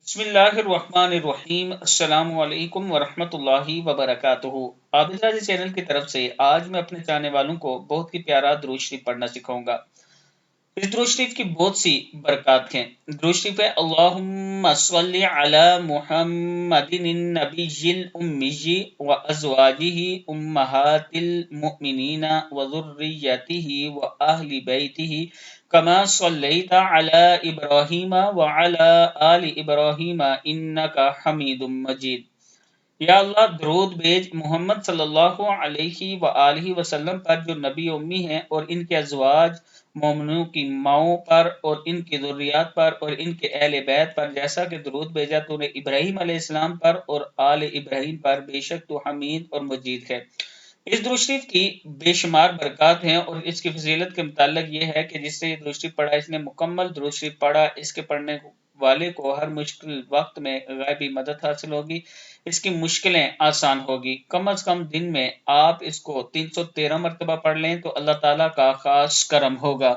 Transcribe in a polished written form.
بسم اللہ الرحمن الرحیم، السلام علیکم ورحمۃ اللہ وبرکاتہ۔ عابد راضی چینل کی طرف سے آج میں اپنے چاہنے والوں کو بہت ہی پیارا درود شریف پڑھنا سکھاؤں گا۔ اس درود شریف کی بہت سی برکات ہیں۔ درود شریف ہے اللہم صلی علی محمد النبی الامی وازواجہ امہات المؤمنین وذریتہ واہل بیتہ کما صلیت علی ابراہیم وعلی آل ابراہیم انک حمید مجید۔ یا اللہ درود بھیج محمد صلی اللہ علیہ وآلہ وسلم پر جو نبی امی ہیں، اور ان کے ازواج مومنوں کی ماؤں پر، اور ان کی ذریات پر، اور ان کے اہل بیت پر، جیسا کہ درود بھیجا تو نے ابراہیم علیہ السلام پر اور آل ابراہیم پر، بے شک تو حمید اور مجید ہے۔ اس درود شریف کی بے شمار برکات ہیں، اور اس کی فضیلت کے متعلق یہ ہے کہ جس سے یہ درود شریف پڑھا، اس نے مکمل درود شریف پڑھا، اس کے پڑھنے والے کو ہر مشکل وقت میں غیبی مدد حاصل ہوگی، اس کی مشکلیں آسان ہوگی۔ کم از کم دن میں آپ اس کو 313 مرتبہ پڑھ لیں تو اللہ تعالیٰ کا خاص کرم ہوگا۔